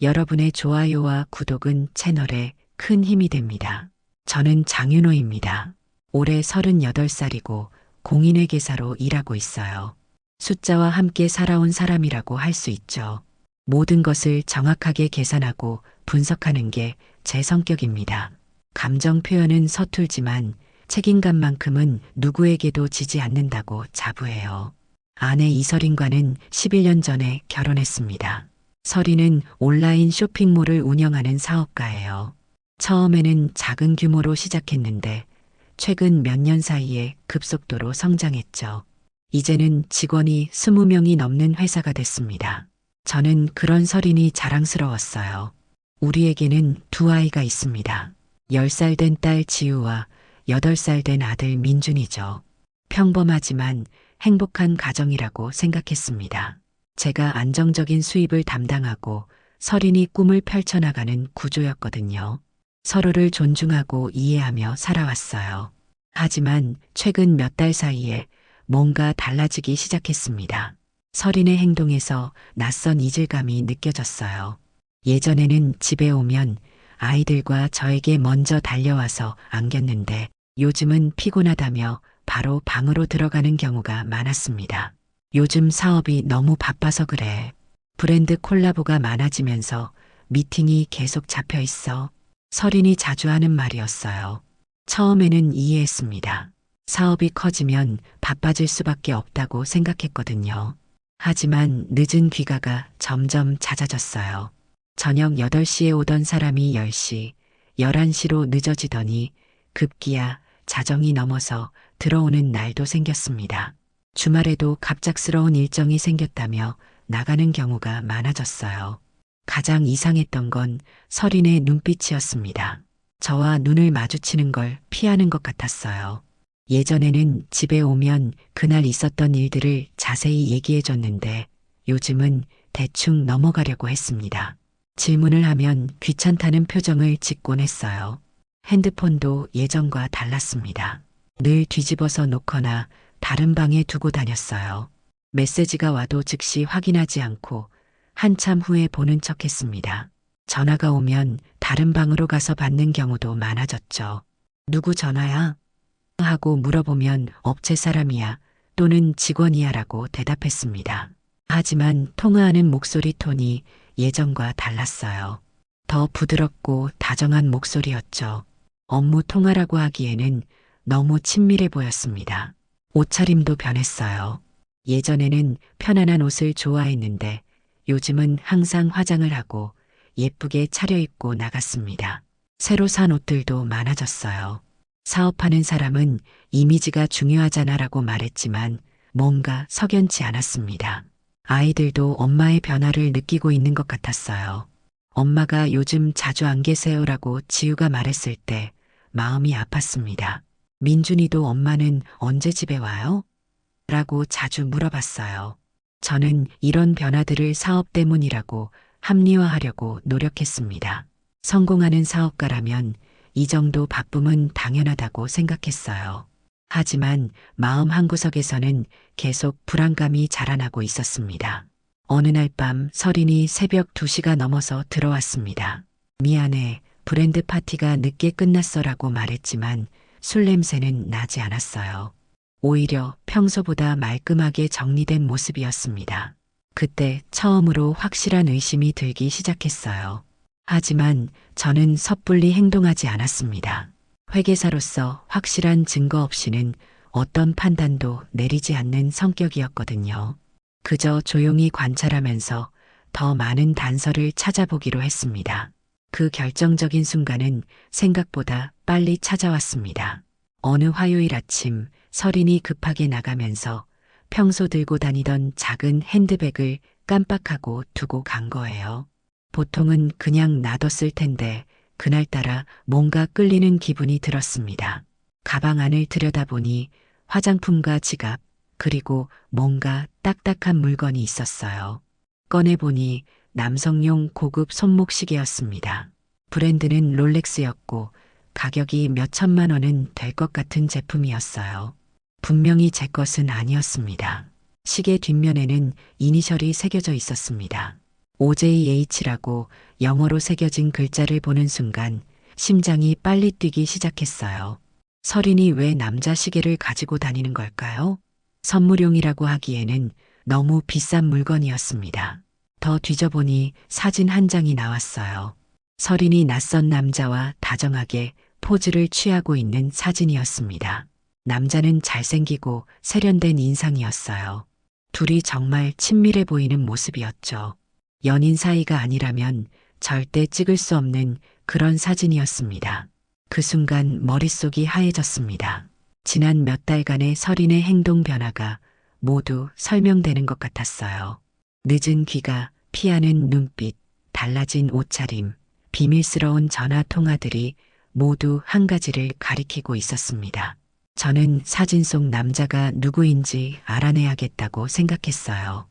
여러분의 좋아요와 구독은 채널에 큰 힘이 됩니다. 저는 장윤호입니다. 올해 38살이고 공인회계사로 일하고 있어요. 숫자와 함께 살아온 사람이라고 할 수 있죠. 모든 것을 정확하게 계산하고 분석하는 게 제 성격입니다. 감정 표현은 서툴지만 책임감만큼은 누구에게도 지지 않는다고 자부해요. 아내 이설인과는 11년 전에 결혼했습니다. 설이는 온라인 쇼핑몰을 운영하는 사업가예요. 처음에는 작은 규모로 시작했는데 최근 몇 년 사이에 급속도로 성장했죠. 이제는 직원이 20명이 넘는 회사가 됐습니다. 저는 그런 설인이 자랑스러웠어요. 우리에게는 두 아이가 있습니다. 10살 된 딸 지우와 8살 된 아들 민준이죠. 평범하지만 행복한 가정이라고 생각했습니다. 제가 안정적인 수입을 담당하고 설인이 꿈을 펼쳐나가는 구조였거든요. 서로를 존중하고 이해하며 살아왔어요. 하지만 최근 몇 달 사이에 뭔가 달라지기 시작했습니다. 설인의 행동에서 낯선 이질감이 느껴졌어요. 예전에는 집에 오면 아이들과 저에게 먼저 달려와서 안겼는데 요즘은 피곤하다며 바로 방으로 들어가는 경우가 많았습니다. 요즘 사업이 너무 바빠서 그래. 브랜드 콜라보가 많아지면서 미팅이 계속 잡혀 있어. 설인이 자주 하는 말이었어요. 처음에는 이해했습니다. 사업이 커지면 바빠질 수밖에 없다고 생각했거든요. 하지만 늦은 귀가가 점점 잦아졌어요. 저녁 8시에 오던 사람이 10시, 11시로 늦어지더니 급기야 자정이 넘어서 들어오는 날도 생겼습니다. 주말에도 갑작스러운 일정이 생겼다며 나가는 경우가 많아졌어요. 가장 이상했던 건 설인의 눈빛이었습니다. 저와 눈을 마주치는 걸 피하는 것 같았어요. 예전에는 집에 오면 그날 있었던 일들을 자세히 얘기해 줬는데 요즘은 대충 넘어가려고 했습니다. 질문을 하면 귀찮다는 표정을 짓곤 했어요. 핸드폰도 예전과 달랐습니다. 늘 뒤집어서 놓거나 다른 방에 두고 다녔어요. 메시지가 와도 즉시 확인하지 않고 한참 후에 보는 척 했습니다. 전화가 오면 다른 방으로 가서 받는 경우도 많아졌죠. 누구 전화야? 하고 물어보면 업체 사람이야 또는 직원이야 라고 대답했습니다. 하지만 통화하는 목소리 톤이 예전과 달랐어요. 더 부드럽고 다정한 목소리였죠. 업무 통화라고 하기에는 너무 친밀해 보였습니다. 옷차림도 변했어요. 예전에는 편안한 옷을 좋아했는데 요즘은 항상 화장을 하고 예쁘게 차려입고 나갔습니다. 새로 산 옷들도 많아졌어요. 사업하는 사람은 이미지가 중요하잖아라고 말했지만 뭔가 석연치 않았습니다. 아이들도 엄마의 변화를 느끼고 있는 것 같았어요. 엄마가 요즘 자주 안 계세요라고 지우가 말했을 때 마음이 아팠습니다. 민준이도 엄마는 언제 집에 와요? 라고 자주 물어봤어요. 저는 이런 변화들을 사업 때문이라고 합리화하려고 노력했습니다. 성공하는 사업가라면 이 정도 바쁨은 당연하다고 생각했어요. 하지만 마음 한구석에서는 계속 불안감이 자라나고 있었습니다. 어느 날 밤 설인이 새벽 2시가 넘어서 들어왔습니다. 미안해, 브랜드 파티가 늦게 끝났어라고 말했지만 술 냄새는 나지 않았어요. 오히려 평소보다 말끔하게 정리된 모습이었습니다. 그때 처음으로 확실한 의심이 들기 시작했어요. 하지만 저는 섣불리 행동하지 않았습니다. 회계사로서 확실한 증거 없이는 어떤 판단도 내리지 않는 성격이었거든요. 그저 조용히 관찰하면서 더 많은 단서를 찾아보기로 했습니다. 그 결정적인 순간은 생각보다 빨리 찾아왔습니다. 어느 화요일 아침 설인이 급하게 나가면서 평소 들고 다니던 작은 핸드백을 깜빡하고 두고 간 거예요. 보통은 그냥 놔뒀을 텐데 그날따라 뭔가 끌리는 기분이 들었습니다. 가방 안을 들여다보니 화장품과 지갑, 그리고 뭔가 딱딱한 물건이 있었어요. 꺼내보니 남성용 고급 손목시계였습니다. 브랜드는 롤렉스였고 가격이 몇 천만 원은 될 것 같은 제품이었어요. 분명히 제 것은 아니었습니다. 시계 뒷면에는 이니셜이 새겨져 있었습니다. OJH라고 영어로 새겨진 글자를 보는 순간 심장이 빨리 뛰기 시작했어요. 설인이 왜 남자 시계를 가지고 다니는 걸까요? 선물용이라고 하기에는 너무 비싼 물건이었습니다. 더 뒤져보니 사진 한 장이 나왔어요. 설인이 낯선 남자와 다정하게 포즈를 취하고 있는 사진이었습니다. 남자는 잘생기고 세련된 인상이었어요. 둘이 정말 친밀해 보이는 모습이었죠. 연인 사이가 아니라면 절대 찍을 수 없는 그런 사진이었습니다. 그 순간 머릿속이 하얘졌습니다. 지난 몇 달간의 설인의 행동 변화가 모두 설명되는 것 같았어요. 늦은 귀가, 피하는 눈빛, 달라진 옷차림, 비밀스러운 전화 통화들이 모두 한 가지를 가리키고 있었습니다. 저는 사진 속 남자가 누구인지 알아내야겠다고 생각했어요.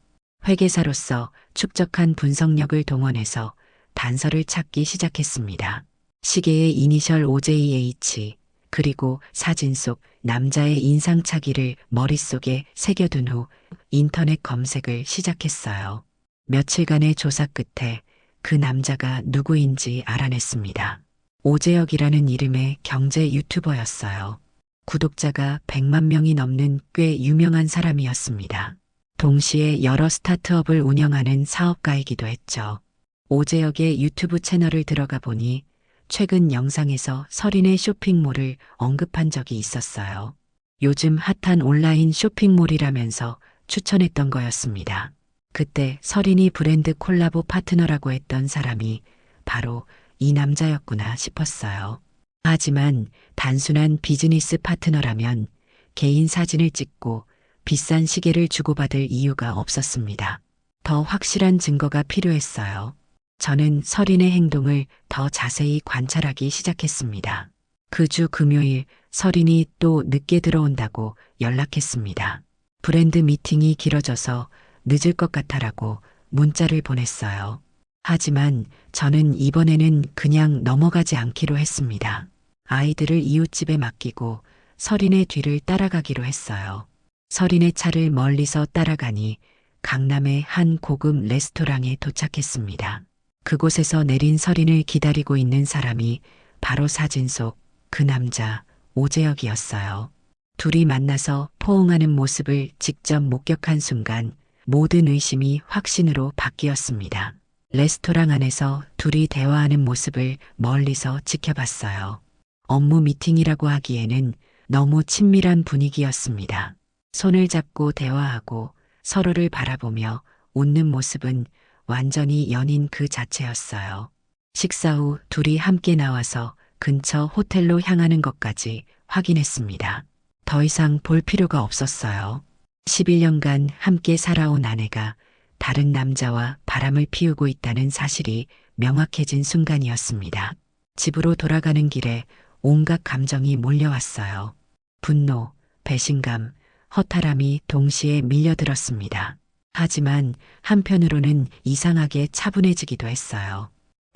회계사로서 축적한 분석력을 동원해서 단서를 찾기 시작했습니다. 시계의 이니셜 OJH, 그리고 사진 속 남자의 인상착의를 머릿속에 새겨둔 후 인터넷 검색을 시작했어요. 며칠간의 조사 끝에 그 남자가 누구인지 알아냈습니다. 오재혁이라는 이름의 경제 유튜버였어요. 구독자가 100만 명이 넘는 꽤 유명한 사람이었습니다. 동시에 여러 스타트업을 운영하는 사업가이기도 했죠. 오재혁의 유튜브 채널을 들어가 보니 최근 영상에서 설인의 쇼핑몰을 언급한 적이 있었어요. 요즘 핫한 온라인 쇼핑몰이라면서 추천했던 거였습니다. 그때 설인이 브랜드 콜라보 파트너라고 했던 사람이 바로 이 남자였구나 싶었어요. 하지만 단순한 비즈니스 파트너라면 개인 사진을 찍고 비싼 시계를 주고받을 이유가 없었습니다. 더 확실한 증거가 필요했어요. 저는 설인의 행동을 더 자세히 관찰하기 시작했습니다. 그 주 금요일 설인이 또 늦게 들어온다고 연락했습니다. 브랜드 미팅이 길어져서 늦을 것 같아라고 문자를 보냈어요. 하지만 저는 이번에는 그냥 넘어가지 않기로 했습니다. 아이들을 이웃집에 맡기고 설인의 뒤를 따라가기로 했어요. 설인의 차를 멀리서 따라가니 강남의 한 고급 레스토랑에 도착했습니다. 그곳에서 내린 설인을 기다리고 있는 사람이 바로 사진 속 그 남자 오재혁이었어요. 둘이 만나서 포옹하는 모습을 직접 목격한 순간 모든 의심이 확신으로 바뀌었습니다. 레스토랑 안에서 둘이 대화하는 모습을 멀리서 지켜봤어요. 업무 미팅이라고 하기에는 너무 친밀한 분위기였습니다. 손을 잡고 대화하고 서로를 바라보며 웃는 모습은 완전히 연인 그 자체였어요. 식사 후 둘이 함께 나와서 근처 호텔로 향하는 것까지 확인했습니다. 더 이상 볼 필요가 없었어요. 11년간 함께 살아온 아내가 다른 남자와 바람을 피우고 있다는 사실이 명확해진 순간이었습니다. 집으로 돌아가는 길에 온갖 감정이 몰려왔어요. 분노, 배신감, 허탈함이 동시에 밀려들었습니다. 하지만 한편으로는 이상하게 차분해지기도 했어요.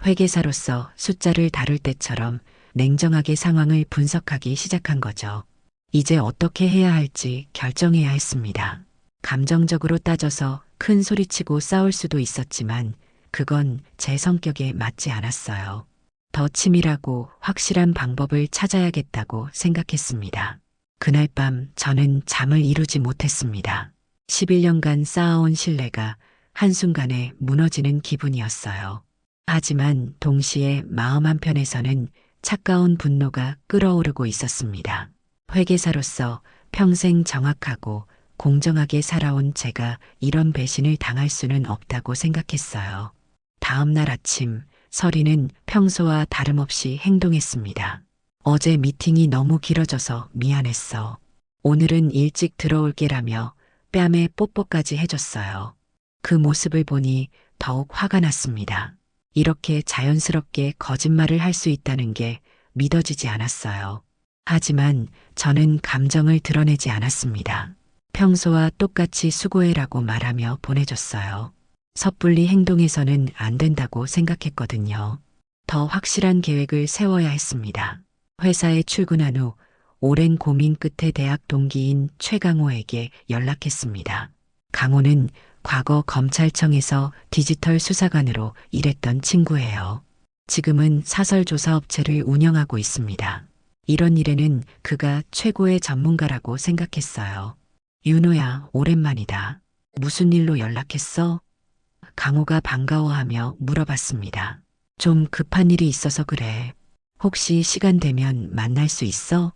회계사로서 숫자를 다룰 때처럼 냉정하게 상황을 분석하기 시작한 거죠. 이제 어떻게 해야 할지 결정해야 했습니다. 감정적으로 따져서 큰 소리치고 싸울 수도 있었지만 그건 제 성격에 맞지 않았어요. 더 치밀하고 확실한 방법을 찾아야겠다고 생각했습니다. 그날 밤 저는 잠을 이루지 못했습니다. 11년간 쌓아온 신뢰가 한순간에 무너지는 기분이었어요. 하지만 동시에 마음 한편에서는 차가운 분노가 끓어오르고 있었습니다. 회계사로서 평생 정확하고 공정하게 살아온 제가 이런 배신을 당할 수는 없다고 생각했어요. 다음 날 아침 설인은 평소와 다름없이 행동했습니다. 어제 미팅이 너무 길어져서 미안했어. 오늘은 일찍 들어올게라며 뺨에 뽀뽀까지 해줬어요. 그 모습을 보니 더욱 화가 났습니다. 이렇게 자연스럽게 거짓말을 할 수 있다는 게 믿어지지 않았어요. 하지만 저는 감정을 드러내지 않았습니다. 평소와 똑같이 수고해라고 말하며 보내줬어요. 섣불리 행동해서는 안 된다고 생각했거든요. 더 확실한 계획을 세워야 했습니다. 회사에 출근한 후 오랜 고민 끝에 대학 동기인 최강호에게 연락했습니다. 강호는 과거 검찰청에서 디지털 수사관으로 일했던 친구예요. 지금은 사설 조사 업체를 운영하고 있습니다. 이런 일에는 그가 최고의 전문가라고 생각했어요. 윤호야, 오랜만이다. 무슨 일로 연락했어? 강호가 반가워하며 물어봤습니다. 좀 급한 일이 있어서 그래. 혹시 시간 되면 만날 수 있어?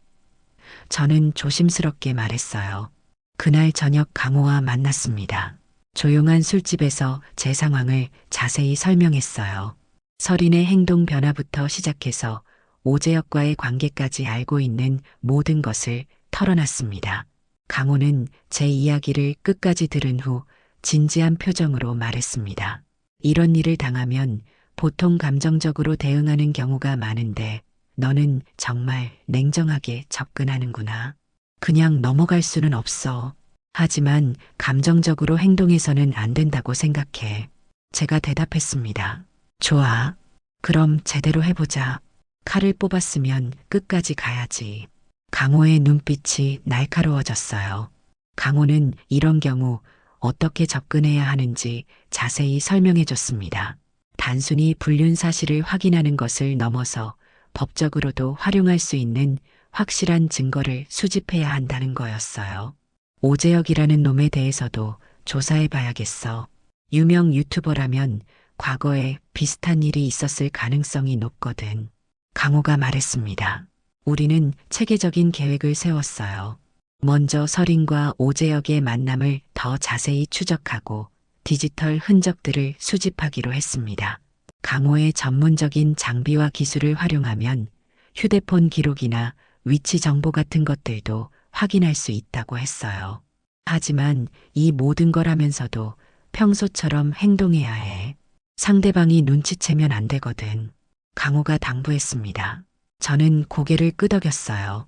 저는 조심스럽게 말했어요. 그날 저녁 강호와 만났습니다. 조용한 술집에서 제 상황을 자세히 설명했어요. 설인의 행동 변화부터 시작해서 오재혁과의 관계까지 알고 있는 모든 것을 털어놨습니다. 강호는 제 이야기를 끝까지 들은 후 진지한 표정으로 말했습니다. 이런 일을 당하면 보통 감정적으로 대응하는 경우가 많은데 너는 정말 냉정하게 접근하는구나. 그냥 넘어갈 수는 없어. 하지만 감정적으로 행동해서는 안 된다고 생각해. 제가 대답했습니다. 좋아. 그럼 제대로 해보자. 칼을 뽑았으면 끝까지 가야지. 강호의 눈빛이 날카로워졌어요. 강호는 이런 경우 어떻게 접근해야 하는지 자세히 설명해 줬습니다. 단순히 불륜 사실을 확인하는 것을 넘어서 법적으로도 활용할 수 있는 확실한 증거를 수집해야 한다는 거였어요. 오재혁이라는 놈에 대해서도 조사해 봐야겠어. 유명 유튜버라면 과거에 비슷한 일이 있었을 가능성이 높거든. 강호가 말했습니다. 우리는 체계적인 계획을 세웠어요. 먼저 설인과 오재혁의 만남을 더 자세히 추적하고 디지털 흔적들을 수집하기로 했습니다. 강호의 전문적인 장비와 기술을 활용하면 휴대폰 기록이나 위치 정보 같은 것들도 확인할 수 있다고 했어요. 하지만 이 모든 걸 하면서도 평소처럼 행동해야 해. 상대방이 눈치채면 안 되거든. 강호가 당부했습니다. 저는 고개를 끄덕였어요.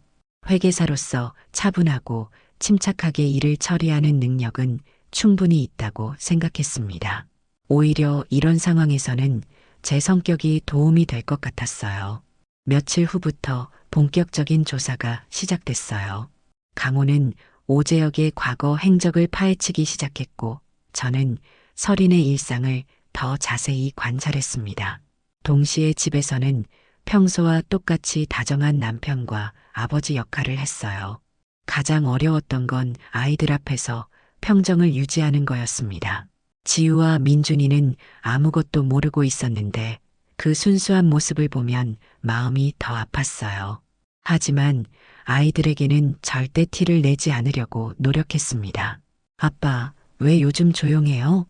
회계사로서 차분하고 침착하게 일을 처리하는 능력은 충분히 있다고 생각했습니다. 오히려 이런 상황에서는 제 성격이 도움이 될 것 같았어요. 며칠 후부터 본격적인 조사가 시작됐어요. 강호는 오재혁의 과거 행적을 파헤치기 시작했고 저는 설인의 일상을 더 자세히 관찰했습니다. 동시에 집에서는 평소와 똑같이 다정한 남편과 아버지 역할을 했어요. 가장 어려웠던 건 아이들 앞에서 평정을 유지하는 거였습니다. 지우와 민준이는 아무것도 모르고 있었는데 그 순수한 모습을 보면 마음이 더 아팠어요. 하지만 아이들에게는 절대 티를 내지 않으려고 노력했습니다. 아빠, 왜 요즘 조용해요?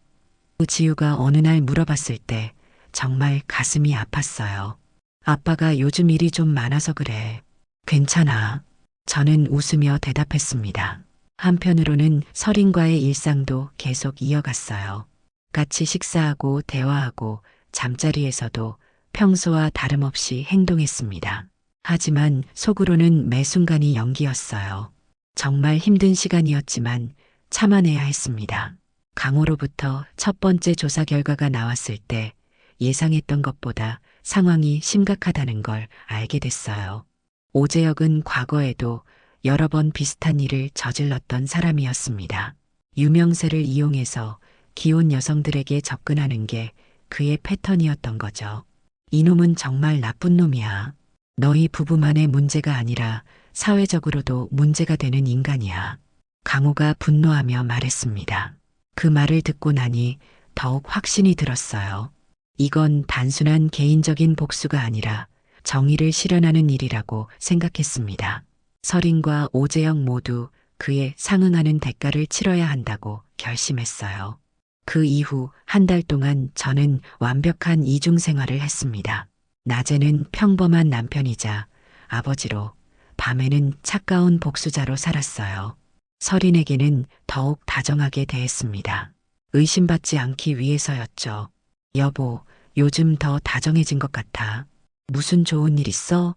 지우가 어느 날 물어봤을 때 정말 가슴이 아팠어요. 아빠가 요즘 일이 좀 많아서 그래. 괜찮아. 저는 웃으며 대답했습니다. 한편으로는 설인과의 일상도 계속 이어갔어요. 같이 식사하고 대화하고 잠자리에서도 평소와 다름없이 행동했습니다. 하지만 속으로는 매 순간이 연기였어요. 정말 힘든 시간이었지만 참아내야 했습니다. 강호로부터 첫 번째 조사 결과가 나왔을 때 예상했던 것보다 상황이 심각하다는 걸 알게 됐어요. 오재혁은 과거에도 여러 번 비슷한 일을 저질렀던 사람이었습니다. 유명세를 이용해서 기혼 여성들에게 접근하는 게 그의 패턴이었던 거죠. 이놈은 정말 나쁜 놈이야. 너희 부부만의 문제가 아니라 사회적으로도 문제가 되는 인간이야. 강호가 분노하며 말했습니다. 그 말을 듣고 나니 더욱 확신이 들었어요. 이건 단순한 개인적인 복수가 아니라 정의를 실현하는 일이라고 생각했습니다. 설인과 오재혁 모두 그에 상응하는 대가를 치러야 한다고 결심했어요. 그 이후 한 달 동안 저는 완벽한 이중 생활을 했습니다. 낮에는 평범한 남편이자 아버지로, 밤에는 차가운 복수자로 살았어요. 설인에게는 더욱 다정하게 대했습니다. 의심받지 않기 위해서였죠. 여보, 요즘 더 다정해진 것 같아. 무슨 좋은 일 있어?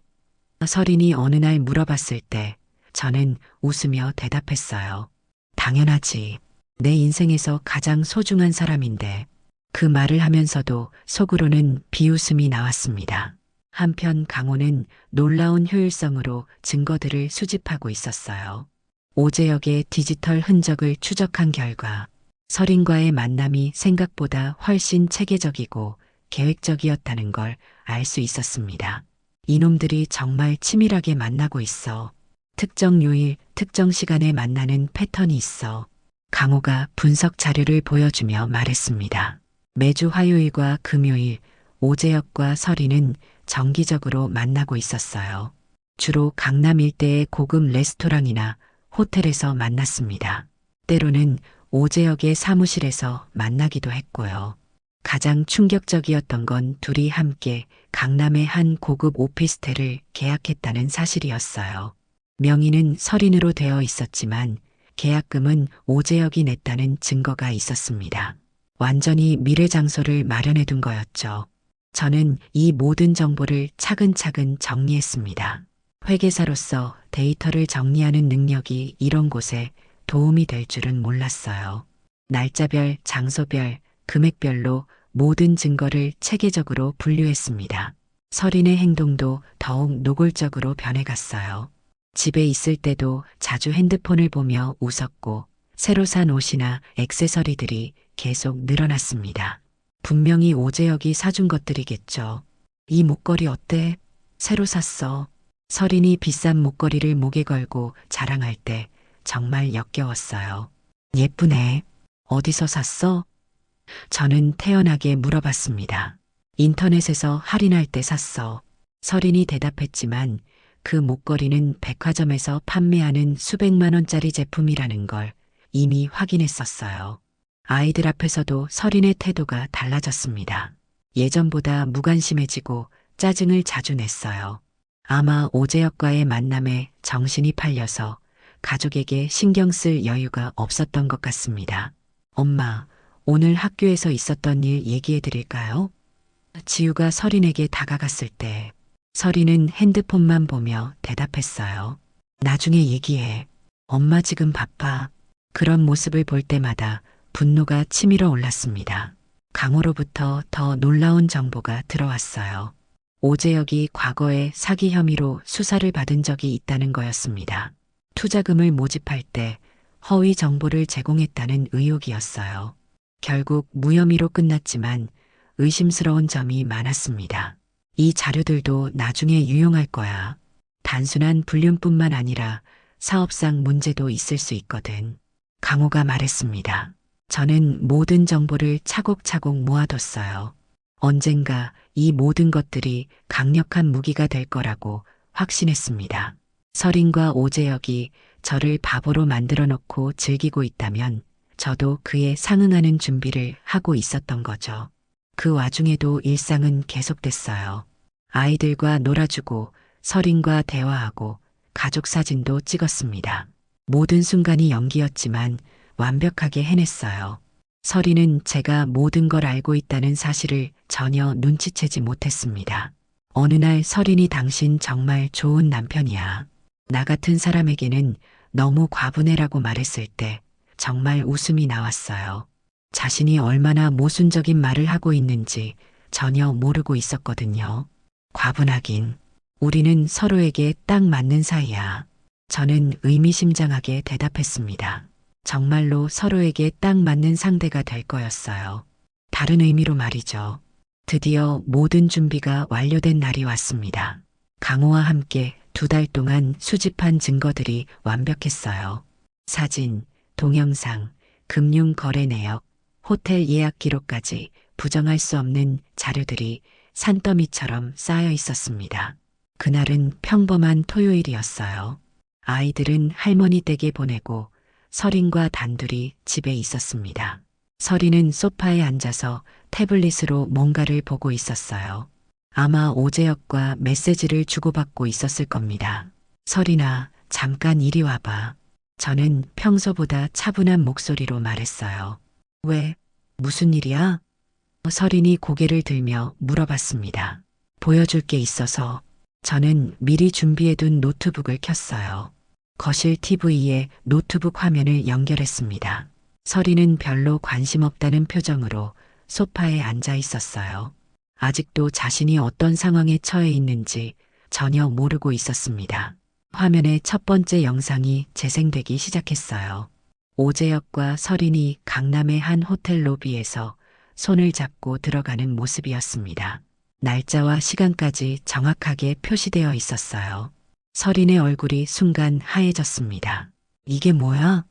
설인이 어느 날 물어봤을 때 저는 웃으며 대답했어요. 당연하지. 내 인생에서 가장 소중한 사람인데. 그 말을 하면서도 속으로는 비웃음이 나왔습니다. 한편 강호는 놀라운 효율성으로 증거들을 수집하고 있었어요. 오재혁의 디지털 흔적을 추적한 결과 서린과의 만남이 생각보다 훨씬 체계적이고 계획적이었다는 걸 알 수 있었습니다. 이놈들이 정말 치밀하게 만나고 있어. 특정 요일, 특정 시간에 만나는 패턴이 있어. 강호가 분석 자료를 보여주며 말했습니다. 매주 화요일과 금요일, 오재혁과 서린은 정기적으로 만나고 있었어요. 주로 강남 일대의 고급 레스토랑이나 호텔에서 만났습니다. 때로는 오재혁의 사무실에서 만나기도 했고요. 가장 충격적이었던 건 둘이 함께 강남의 한 고급 오피스텔을 계약했다는 사실이었어요. 명의는 서린으로 되어 있었지만 계약금은 오재혁이 냈다는 증거가 있었습니다. 완전히 미래 장소를 마련해 둔 거였죠. 저는 이 모든 정보를 차근차근 정리했습니다. 회계사로서 데이터를 정리하는 능력이 이런 곳에 도움이 될 줄은 몰랐어요. 날짜별, 장소별, 금액별로 모든 증거를 체계적으로 분류했습니다. 서린의 행동도 더욱 노골적으로 변해갔어요. 집에 있을 때도 자주 핸드폰을 보며 웃었고 새로 산 옷이나 액세서리들이 계속 늘어났습니다. 분명히 오재혁이 사준 것들이겠죠. 이 목걸이 어때? 새로 샀어. 서린이 비싼 목걸이를 목에 걸고 자랑할 때 정말 역겨웠어요. 예쁘네. 어디서 샀어? 저는 태연하게 물어봤습니다. 인터넷에서 할인할 때 샀어. 서린이 대답했지만 그 목걸이는 백화점에서 판매하는 수백만 원짜리 제품이라는 걸 이미 확인했었어요. 아이들 앞에서도 서린의 태도가 달라졌습니다. 예전보다 무관심해지고 짜증을 자주 냈어요. 아마 오재혁과의 만남에 정신이 팔려서 가족에게 신경 쓸 여유가 없었던 것 같습니다. 엄마, 오늘 학교에서 있었던 일 얘기해 드릴까요? 지우가 서린에게 다가갔을 때 서린은 핸드폰만 보며 대답했어요. 나중에 얘기해. 엄마 지금 바빠. 그런 모습을 볼 때마다 분노가 치밀어 올랐습니다. 강호로부터 더 놀라운 정보가 들어왔어요. 오재혁이 과거에 사기 혐의로 수사를 받은 적이 있다는 거였습니다. 투자금을 모집할 때 허위 정보를 제공했다는 의혹이었어요. 결국 무혐의로 끝났지만 의심스러운 점이 많았습니다. 이 자료들도 나중에 유용할 거야. 단순한 불륜뿐만 아니라 사업상 문제도 있을 수 있거든. 강호가 말했습니다. 저는 모든 정보를 차곡차곡 모아뒀어요. 언젠가 이 모든 것들이 강력한 무기가 될 거라고 확신했습니다. 서린과 오재혁이 저를 바보로 만들어 놓고 즐기고 있다면 저도 그에 상응하는 준비를 하고 있었던 거죠. 그 와중에도 일상은 계속됐어요. 아이들과 놀아주고 서린과 대화하고 가족 사진도 찍었습니다. 모든 순간이 연기였지만 완벽하게 해냈어요. 서린은 제가 모든 걸 알고 있다는 사실을 전혀 눈치채지 못했습니다. 어느 날 서린이 당신 정말 좋은 남편이야. 나 같은 사람에게는 너무 과분해라고 말했을 때 정말 웃음이 나왔어요. 자신이 얼마나 모순적인 말을 하고 있는지 전혀 모르고 있었거든요. 과분하긴. 우리는 서로에게 딱 맞는 사이야. 저는 의미심장하게 대답했습니다. 정말로 서로에게 딱 맞는 상대가 될 거였어요. 다른 의미로 말이죠. 드디어 모든 준비가 완료된 날이 왔습니다. 강호와 함께 2달 동안 수집한 증거들이 완벽했어요. 사진, 동영상, 금융 거래 내역, 호텔 예약 기록까지 부정할 수 없는 자료들이 산더미처럼 쌓여 있었습니다. 그날은 평범한 토요일이었어요. 아이들은 할머니 댁에 보내고 서린과 단둘이 집에 있었습니다. 서린은 소파에 앉아서 태블릿으로 뭔가를 보고 있었어요. 아마 오재혁과 메시지를 주고받고 있었을 겁니다. 서린아, 잠깐 이리 와봐. 저는 평소보다 차분한 목소리로 말했어요. 왜? 무슨 일이야? 서린이 고개를 들며 물어봤습니다. 보여줄 게 있어서. 저는 미리 준비해둔 노트북을 켰어요. 거실 TV에 노트북 화면을 연결했습니다. 서린은 별로 관심 없다는 표정으로 소파에 앉아 있었어요. 아직도 자신이 어떤 상황에 처해 있는지 전혀 모르고 있었습니다. 화면에 첫 번째 영상이 재생되기 시작했어요. 오재혁과 설인이 강남의 한 호텔 로비에서 손을 잡고 들어가는 모습이었습니다. 날짜와 시간까지 정확하게 표시되어 있었어요. 설인의 얼굴이 순간 하얘졌습니다. 이게 뭐야?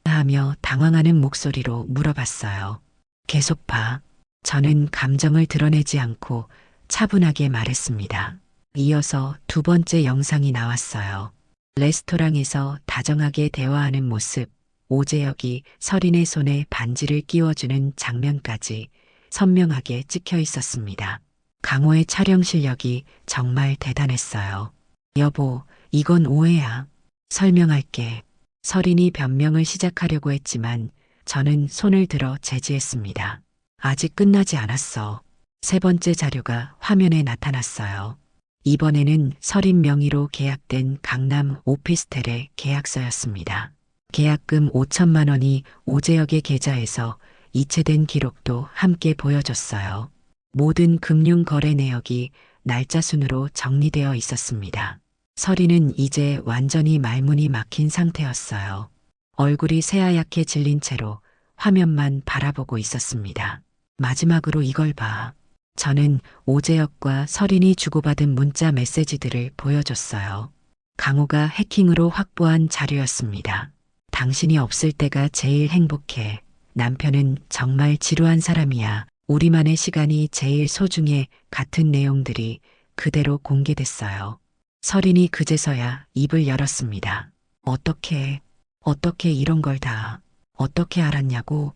하며 당황하는 목소리로 물어봤어요. 계속 봐. 저는 감정을 드러내지 않고 차분하게 말했습니다. 이어서 두 번째 영상이 나왔어요. 레스토랑에서 다정하게 대화하는 모습, 오재혁이 설인의 손에 반지를 끼워주는 장면까지 선명하게 찍혀 있었습니다. 강호의 촬영 실력이 정말 대단했어요. 여보, 이건 오해야. 설명할게. 설인이 변명을 시작하려고 했지만 저는 손을 들어 제지했습니다. 아직 끝나지 않았어. 세 번째 자료가 화면에 나타났어요. 이번에는 설인 명의로 계약된 강남 오피스텔의 계약서였습니다. 계약금 5천만 원이 오재혁의 계좌에서 이체된 기록도 함께 보여줬어요. 모든 금융 거래 내역이 날짜 순으로 정리되어 있었습니다. 설인은 이제 완전히 말문이 막힌 상태였어요. 얼굴이 새하얗게 질린 채로 화면만 바라보고 있었습니다. 마지막으로 이걸 봐. 저는 오재혁과 설인이 주고받은 문자 메시지들을 보여줬어요. 강호가 해킹으로 확보한 자료였습니다. 당신이 없을 때가 제일 행복해. 남편은 정말 지루한 사람이야. 우리만의 시간이 제일 소중해. 같은 내용들이 그대로 공개됐어요. 설인이 그제서야 입을 열었습니다. 어떻게 이런 걸 다, 어떻게 알았냐고?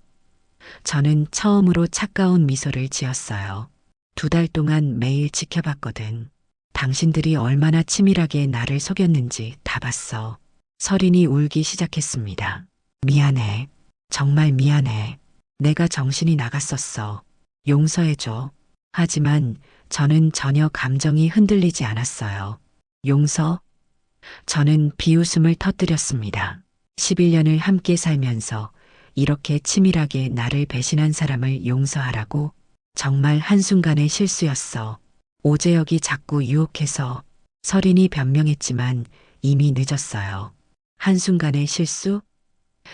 저는 처음으로 차가운 미소를 지었어요. 2달 동안 매일 지켜봤거든. 당신들이 얼마나 치밀하게 나를 속였는지 다 봤어. 설인이 울기 시작했습니다. 미안해. 정말 미안해. 내가 정신이 나갔었어. 용서해줘. 하지만 저는 전혀 감정이 흔들리지 않았어요. 용서? 저는 비웃음을 터뜨렸습니다. 11년을 함께 살면서 이렇게 치밀하게 나를 배신한 사람을 용서하라고? 정말 한순간의 실수였어. 오재혁이 자꾸 유혹해서. 설인이 변명했지만 이미 늦었어요. 한순간의 실수?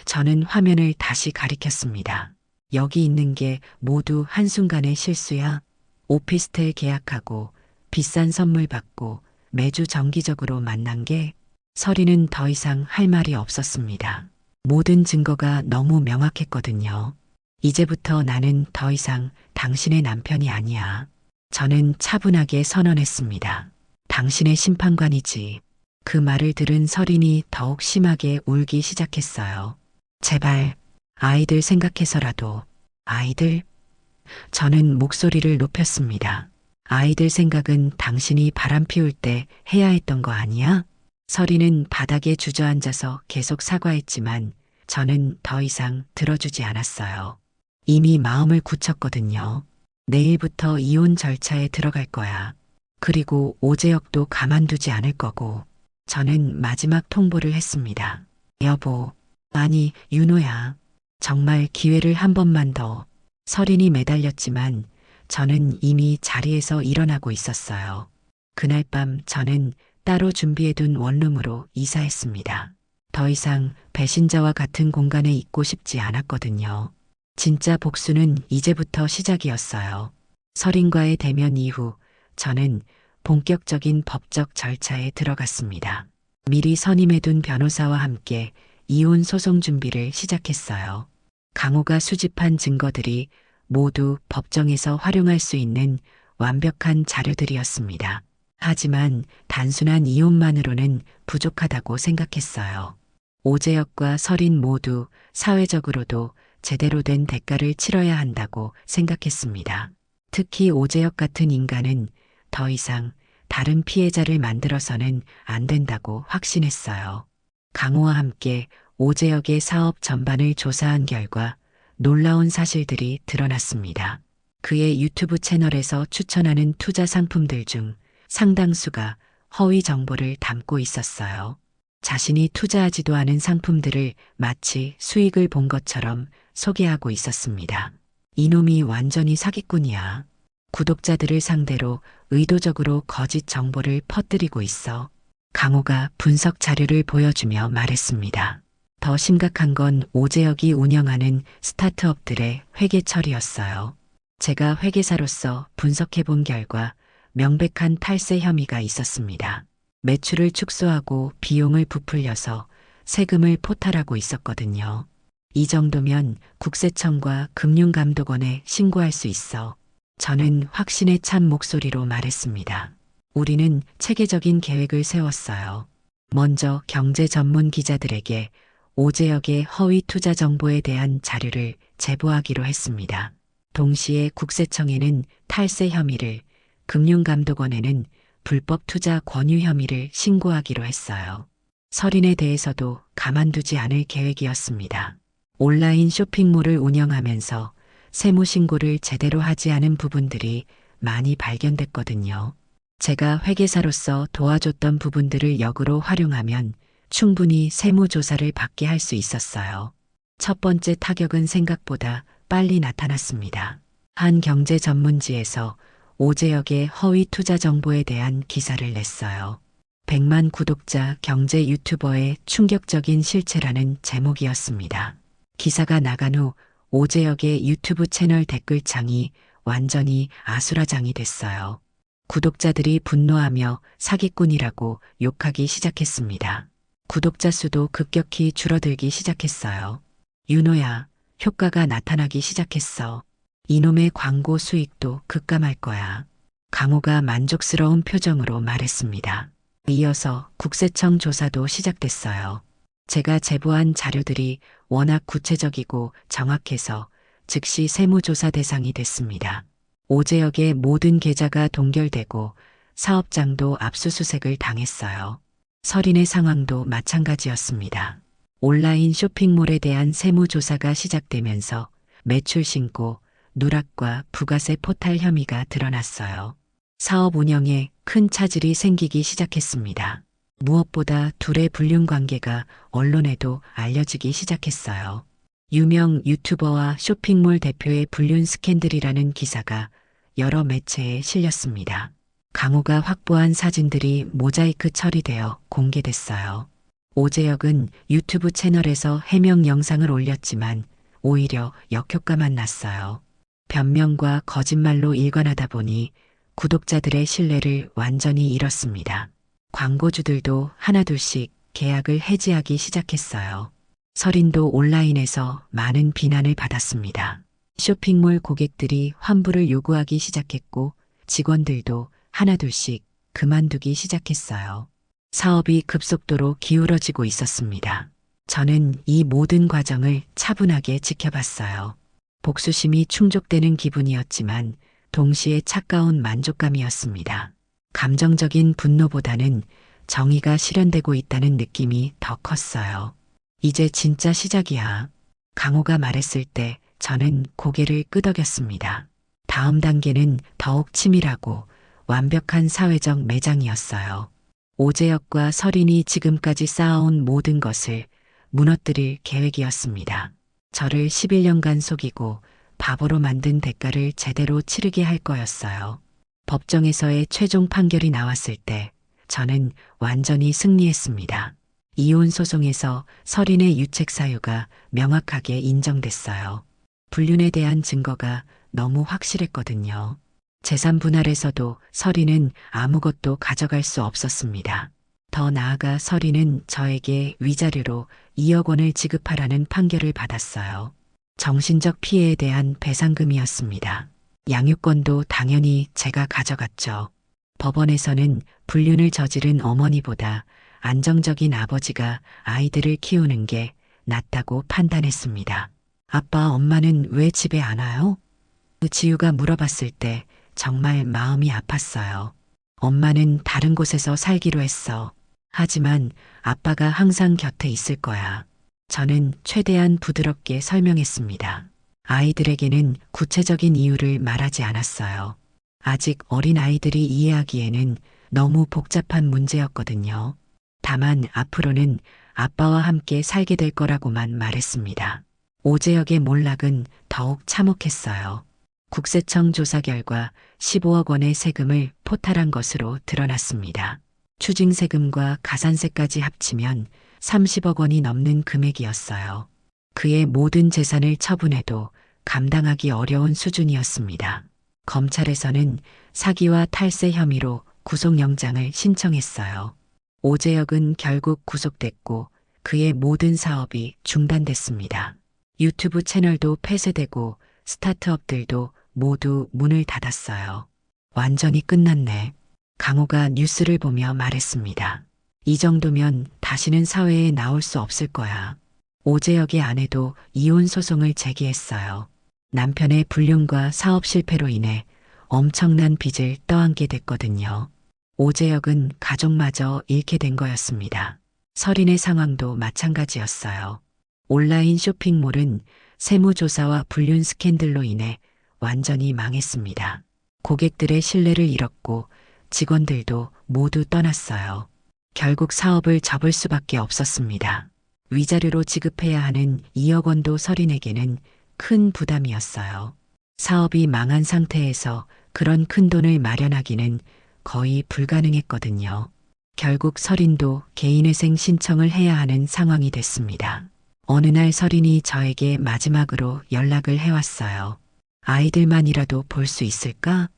저는 화면을 다시 가리켰습니다. 여기 있는 게 모두 한순간의 실수야. 오피스텔 계약하고 비싼 선물 받고 매주 정기적으로 만난 게. 설인은 더 이상 할 말이 없었습니다. 모든 증거가 너무 명확했거든요. 이제부터 나는 더 이상 당신의 남편이 아니야. 저는 차분하게 선언했습니다. 당신의 심판관이지. 그 말을 들은 설인이 더욱 심하게 울기 시작했어요. 제발, 아이들 생각해서라도. 아이들? 저는 목소리를 높였습니다. 아이들 생각은 당신이 바람 피울 때 해야 했던 거 아니야? 설인은 바닥에 주저앉아서 계속 사과했지만 저는 더 이상 들어주지 않았어요. 이미 마음을 굳혔거든요. 내일부터 이혼 절차에 들어갈 거야. 그리고 오재혁도 가만두지 않을 거고. 저는 마지막 통보를 했습니다. 여보, 아니, 윤호야. 정말 기회를 한 번만 더. 설인이 매달렸지만 저는 이미 자리에서 일어나고 있었어요. 그날 밤 저는 따로 준비해둔 원룸으로 이사했습니다. 더 이상 배신자와 같은 공간에 있고 싶지 않았거든요. 진짜 복수는 이제부터 시작이었어요. 설인과의 대면 이후 저는 본격적인 법적 절차에 들어갔습니다. 미리 선임해둔 변호사와 함께 이혼 소송 준비를 시작했어요. 강호가 수집한 증거들이 모두 법정에서 활용할 수 있는 완벽한 자료들이었습니다. 하지만 단순한 이혼만으로는 부족하다고 생각했어요. 오재혁과 설인 모두 사회적으로도 제대로 된 대가를 치러야 한다고 생각했습니다. 특히 오재혁 같은 인간은 더 이상 다른 피해자를 만들어서는 안 된다고 확신했어요. 강호와 함께 오재혁의 사업 전반을 조사한 결과 놀라운 사실들이 드러났습니다. 그의 유튜브 채널에서 추천하는 투자 상품들 중 상당수가 허위 정보를 담고 있었어요. 자신이 투자하지도 않은 상품들을 마치 수익을 본 것처럼 소개하고 있었습니다. 이놈이 완전히 사기꾼이야. 구독자들을 상대로 의도적으로 거짓 정보를 퍼뜨리고 있어. 강호가 분석 자료를 보여주며 말했습니다. 더 심각한 건 오재혁이 운영하는 스타트업들의 회계 처리였어요. 제가 회계사로서 분석해 본 결과 명백한 탈세 혐의가 있었습니다. 매출을 축소하고 비용을 부풀려서 세금을 포탈하고 있었거든요. 이 정도면 국세청과 금융감독원에 신고할 수 있어. 저는 확신에 찬 목소리로 말했습니다. 우리는 체계적인 계획을 세웠어요. 먼저 경제 전문 기자들에게 오재혁의 허위 투자 정보에 대한 자료를 제보하기로 했습니다. 동시에 국세청에는 탈세 혐의를, 금융감독원에는 불법 투자 권유 혐의를 신고하기로 했어요. 설인에 대해서도 가만두지 않을 계획이었습니다. 온라인 쇼핑몰을 운영하면서 세무 신고를 제대로 하지 않은 부분들이 많이 발견됐거든요. 제가 회계사로서 도와줬던 부분들을 역으로 활용하면 충분히 세무조사를 받게 할 수 있었어요. 첫 번째 타격은 생각보다 빨리 나타났습니다. 한 경제 전문지에서 오재혁의 허위 투자 정보에 대한 기사를 냈어요. 100만 구독자 경제 유튜버의 충격적인 실체라는 제목이었습니다. 기사가 나간 후 오재혁의 유튜브 채널 댓글창이 완전히 아수라장이 됐어요. 구독자들이 분노하며 사기꾼이라고 욕하기 시작했습니다. 구독자 수도 급격히 줄어들기 시작했어요. 윤호야, 효과가 나타나기 시작했어. 이놈의 광고 수익도 급감할 거야. 강호가 만족스러운 표정으로 말했습니다. 이어서 국세청 조사도 시작됐어요. 제가 제보한 자료들이 워낙 구체적이고 정확해서 즉시 세무조사 대상이 됐습니다. 오재혁의 모든 계좌가 동결되고 사업장도 압수수색을 당했어요. 설인의 상황도 마찬가지였습니다. 온라인 쇼핑몰에 대한 세무조사가 시작되면서 매출 신고, 누락과 부가세 포탈 혐의가 드러났어요. 사업 운영에 큰 차질이 생기기 시작했습니다. 무엇보다 둘의 불륜 관계가 언론에도 알려지기 시작했어요. 유명 유튜버와 쇼핑몰 대표의 불륜 스캔들이라는 기사가 여러 매체에 실렸습니다. 강호가 확보한 사진들이 모자이크 처리되어 공개됐어요. 오재혁은 유튜브 채널에서 해명 영상을 올렸지만 오히려 역효과만 났어요. 변명과 거짓말로 일관하다 보니 구독자들의 신뢰를 완전히 잃었습니다. 광고주들도 하나둘씩 계약을 해지하기 시작했어요. 설인도 온라인에서 많은 비난을 받았습니다. 쇼핑몰 고객들이 환불을 요구하기 시작했고 직원들도 하나둘씩 그만두기 시작했어요. 사업이 급속도로 기울어지고 있었습니다. 저는 이 모든 과정을 차분하게 지켜봤어요. 복수심이 충족되는 기분이었지만 동시에 차가운 만족감이었습니다. 감정적인 분노보다는 정의가 실현되고 있다는 느낌이 더 컸어요. 이제 진짜 시작이야. 강호가 말했을 때 저는 고개를 끄덕였습니다. 다음 단계는 더욱 치밀하고 완벽한 사회적 매장이었어요. 오재혁과 설인이 지금까지 쌓아온 모든 것을 무너뜨릴 계획이었습니다. 저를 11년간 속이고 바보로 만든 대가를 제대로 치르게 할 거였어요. 법정에서의 최종 판결이 나왔을 때 저는 완전히 승리했습니다. 이혼 소송에서 설인의 유책 사유가 명확하게 인정됐어요. 불륜에 대한 증거가 너무 확실했거든요. 재산 분할에서도 설인은 아무것도 가져갈 수 없었습니다. 더 나아가 설인은 저에게 위자료로 2억 원을 지급하라는 판결을 받았어요. 정신적 피해에 대한 배상금이었습니다. 양육권도 당연히 제가 가져갔죠. 법원에서는 불륜을 저지른 어머니보다 안정적인 아버지가 아이들을 키우는 게 낫다고 판단했습니다. 아빠, 엄마는 왜 집에 안 와요? 지우가 물어봤을 때 정말 마음이 아팠어요. 엄마는 다른 곳에서 살기로 했어. 하지만 아빠가 항상 곁에 있을 거야. 저는 최대한 부드럽게 설명했습니다. 아이들에게는 구체적인 이유를 말하지 않았어요. 아직 어린 아이들이 이해하기에는 너무 복잡한 문제였거든요. 다만 앞으로는 아빠와 함께 살게 될 거라고만 말했습니다. 오재혁의 몰락은 더욱 참혹했어요. 국세청 조사 결과 15억 원의 세금을 포탈한 것으로 드러났습니다. 추징세금과 가산세까지 합치면 30억 원이 넘는 금액이었어요. 그의 모든 재산을 처분해도 감당하기 어려운 수준이었습니다. 검찰에서는 사기와 탈세 혐의로 구속영장을 신청했어요. 오재혁은 결국 구속됐고 그의 모든 사업이 중단됐습니다. 유튜브 채널도 폐쇄되고 스타트업들도 모두 문을 닫았어요. 완전히 끝났네. 강호가 뉴스를 보며 말했습니다. 이 정도면 다시는 사회에 나올 수 없을 거야. 오재혁의 아내도 이혼 소송을 제기했어요. 남편의 불륜과 사업 실패로 인해 엄청난 빚을 떠안게 됐거든요. 오재혁은 가족마저 잃게 된 거였습니다. 설인의 상황도 마찬가지였어요. 온라인 쇼핑몰은 세무조사와 불륜 스캔들로 인해 완전히 망했습니다. 고객들의 신뢰를 잃었고 직원들도 모두 떠났어요. 결국 사업을 접을 수밖에 없었습니다. 위자료로 지급해야 하는 2억 원도 설인에게는 큰 부담이었어요. 사업이 망한 상태에서 그런 큰 돈을 마련하기는 거의 불가능했거든요. 결국 설인도 개인회생 신청을 해야 하는 상황이 됐습니다. 어느 날 설인이 저에게 마지막으로 연락을 해왔어요. 아이들만이라도 볼 수 있을까?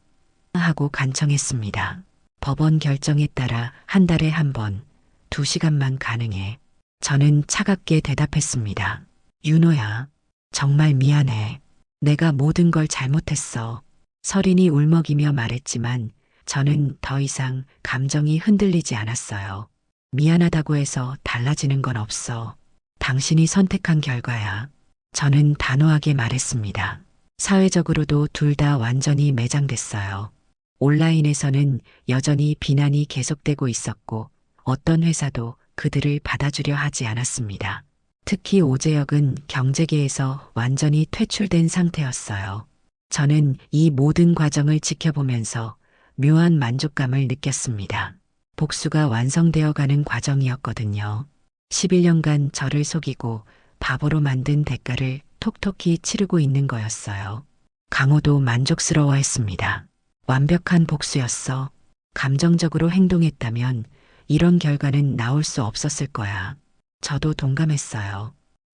하고 간청했습니다. 법원 결정에 따라 한 달에 한 번, 2시간만 가능해. 저는 차갑게 대답했습니다. 윤호야, 정말 미안해. 내가 모든 걸 잘못했어. 설인이 울먹이며 말했지만 저는 더 이상 감정이 흔들리지 않았어요. 미안하다고 해서 달라지는 건 없어. 당신이 선택한 결과야. 저는 단호하게 말했습니다. 사회적으로도 둘 다 완전히 매장됐어요. 온라인에서는 여전히 비난이 계속되고 있었고 어떤 회사도 그들을 받아주려 하지 않았습니다. 특히 오재혁은 경제계에서 완전히 퇴출된 상태였어요. 저는 이 모든 과정을 지켜보면서 묘한 만족감을 느꼈습니다. 복수가 완성되어 가는 과정이었거든요. 11년간 저를 속이고 바보로 만든 대가를 톡톡히 치르고 있는 거였어요. 강호도 만족스러워했습니다. 완벽한 복수였어. 감정적으로 행동했다면 이런 결과는 나올 수 없었을 거야. 저도 동감했어요.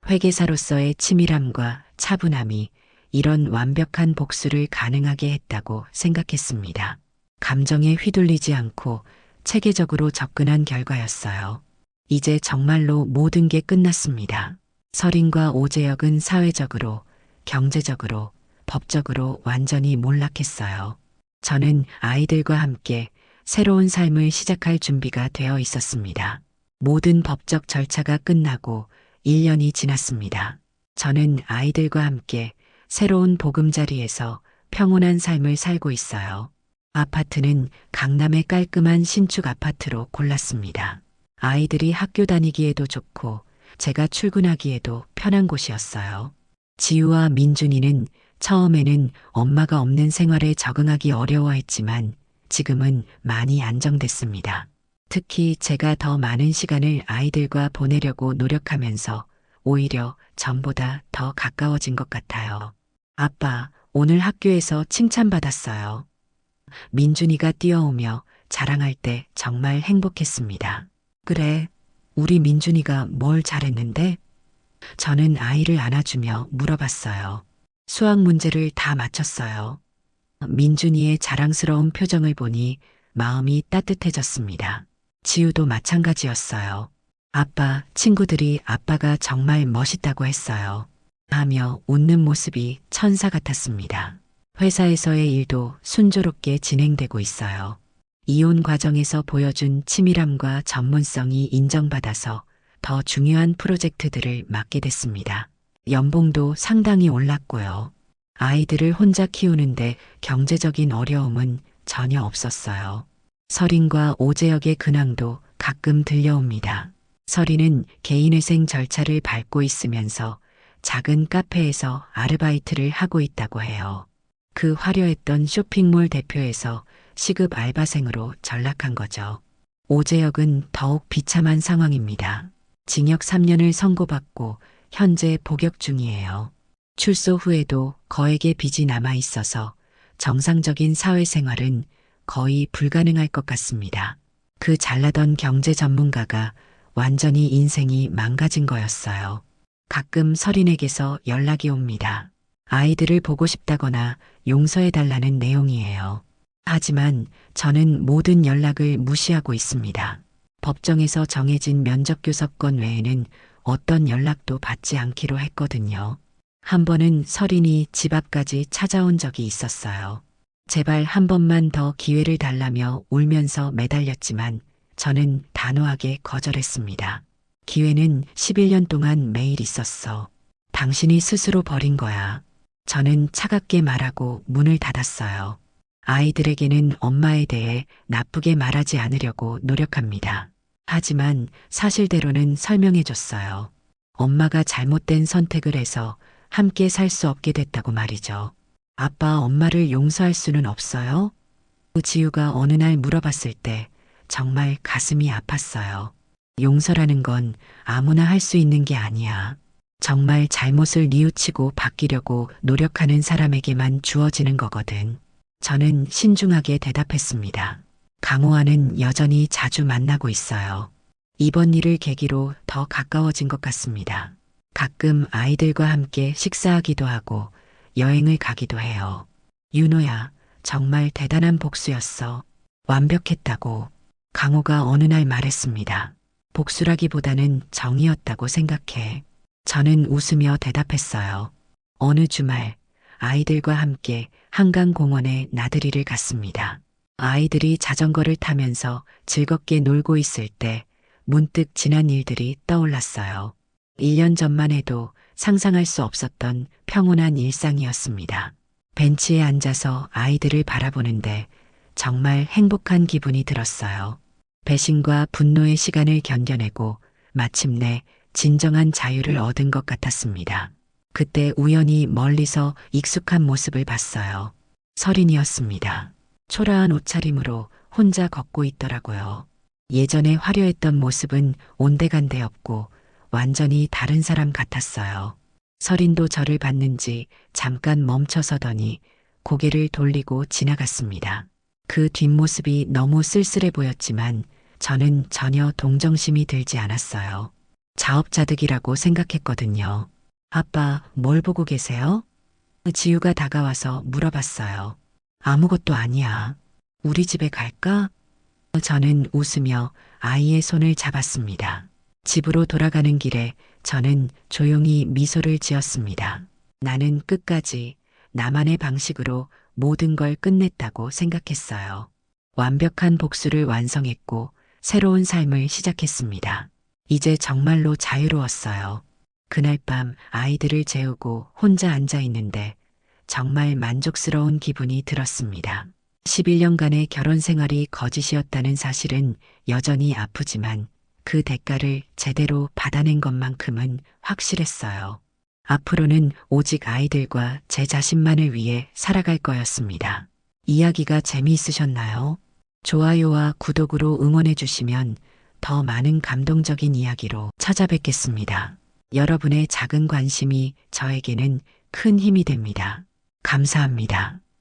회계사로서의 치밀함과 차분함이 이런 완벽한 복수를 가능하게 했다고 생각했습니다. 감정에 휘둘리지 않고 체계적으로 접근한 결과였어요. 이제 정말로 모든 게 끝났습니다. 설인과 오재혁은 사회적으로, 경제적으로, 법적으로 완전히 몰락했어요. 저는 아이들과 함께 새로운 삶을 시작할 준비가 되어 있었습니다. 모든 법적 절차가 끝나고 1년이 지났습니다. 저는 아이들과 함께 새로운 보금자리에서 평온한 삶을 살고 있어요. 아파트는 강남의 깔끔한 신축 아파트로 골랐습니다. 아이들이 학교 다니기에도 좋고 제가 출근하기에도 편한 곳이었어요. 지우와 민준이는 처음에는 엄마가 없는 생활에 적응하기 어려워했지만 지금은 많이 안정됐습니다. 특히 제가 더 많은 시간을 아이들과 보내려고 노력하면서 오히려 전보다 더 가까워진 것 같아요. 아빠, 오늘 학교에서 칭찬받았어요. 민준이가 뛰어오며 자랑할 때 정말 행복했습니다. 그래, 우리 민준이가 뭘 잘했는데? 저는 아이를 안아주며 물어봤어요. 수학 문제를 다 맞췄어요. 민준이의 자랑스러운 표정을 보니 마음이 따뜻해졌습니다. 지우도 마찬가지였어요. 아빠, 친구들이 아빠가 정말 멋있다고 했어요. 하며 웃는 모습이 천사 같았습니다. 회사에서의 일도 순조롭게 진행되고 있어요. 이혼 과정에서 보여준 치밀함과 전문성이 인정받아서 더 중요한 프로젝트들을 맡게 됐습니다. 연봉도 상당히 올랐고요. 아이들을 혼자 키우는데 경제적인 어려움은 전혀 없었어요. 설인과 오재혁의 근황도 가끔 들려옵니다. 설인은 개인회생 절차를 밟고 있으면서 작은 카페에서 아르바이트를 하고 있다고 해요. 그 화려했던 쇼핑몰 대표에서 시급 알바생으로 전락한 거죠. 오재혁은 더욱 비참한 상황입니다. 징역 3년을 선고받고 현재 복역 중이에요. 출소 후에도 거액의 빚이 남아 있어서 정상적인 사회생활은 거의 불가능할 것 같습니다. 그 잘나던 경제 전문가가 완전히 인생이 망가진 거였어요. 가끔 설인에게서 연락이 옵니다. 아이들을 보고 싶다거나 용서해달라는 내용이에요. 하지만 저는 모든 연락을 무시하고 있습니다. 법정에서 정해진 면접교섭권 외에는 어떤 연락도 받지 않기로 했거든요. 한 번은 설인이 집 앞까지 찾아온 적이 있었어요. 제발 한 번만 더 기회를 달라며 울면서 매달렸지만 저는 단호하게 거절했습니다. 기회는 11년 동안 매일 있었어. 당신이 스스로 버린 거야. 저는 차갑게 말하고 문을 닫았어요. 아이들에게는 엄마에 대해 나쁘게 말하지 않으려고 노력합니다. 하지만 사실대로는 설명해줬어요. 엄마가 잘못된 선택을 해서 함께 살 수 없게 됐다고 말이죠. 아빠 엄마를 용서할 수는 없어요? 지우가 어느 날 물어봤을 때 정말 가슴이 아팠어요. 용서라는 건 아무나 할 수 있는 게 아니야. 정말 잘못을 뉘우치고 바뀌려고 노력하는 사람에게만 주어지는 거거든. 저는 신중하게 대답했습니다. 강호와는 여전히 자주 만나고 있어요. 이번 일을 계기로 더 가까워진 것 같습니다. 가끔 아이들과 함께 식사하기도 하고 여행을 가기도 해요. 윤호야, 정말 대단한 복수였어. 완벽했다고. 강호가 어느 날 말했습니다. 복수라기보다는 정이었다고 생각해. 저는 웃으며 대답했어요. 어느 주말 아이들과 함께 한강공원에 나들이를 갔습니다. 아이들이 자전거를 타면서 즐겁게 놀고 있을 때 문득 지난 일들이 떠올랐어요. 1년 전만 해도 상상할 수 없었던 평온한 일상이었습니다. 벤치에 앉아서 아이들을 바라보는데 정말 행복한 기분이 들었어요. 배신과 분노의 시간을 견뎌내고 마침내 진정한 자유를 얻은 것 같았습니다. 그때 우연히 멀리서 익숙한 모습을 봤어요. 설인이었습니다. 초라한 옷차림으로 혼자 걷고 있더라고요. 예전에 화려했던 모습은 온데간데 없고 완전히 다른 사람 같았어요. 설인도 저를 봤는지 잠깐 멈춰서더니 고개를 돌리고 지나갔습니다. 그 뒷모습이 너무 쓸쓸해 보였지만 저는 전혀 동정심이 들지 않았어요. 자업자득이라고 생각했거든요. 아빠, 뭘 보고 계세요? 지우가 다가와서 물어봤어요. 아무것도 아니야. 우리 집에 갈까? 저는 웃으며 아이의 손을 잡았습니다. 집으로 돌아가는 길에 저는 조용히 미소를 지었습니다. 나는 끝까지 나만의 방식으로 모든 걸 끝냈다고 생각했어요. 완벽한 복수를 완성했고 새로운 삶을 시작했습니다. 이제 정말로 자유로웠어요. 그날 밤 아이들을 재우고 혼자 앉아 있는데 정말 만족스러운 기분이 들었습니다. 11년간의 결혼 생활이 거짓이었다는 사실은 여전히 아프지만 그 대가를 제대로 받아낸 것만큼은 확실했어요. 앞으로는 오직 아이들과 제 자신만을 위해 살아갈 거였습니다. 이야기가 재미있으셨나요? 좋아요와 구독으로 응원해 주시면 더 많은 감동적인 이야기로 찾아뵙겠습니다. 여러분의 작은 관심이 저에게는 큰 힘이 됩니다. 감사합니다.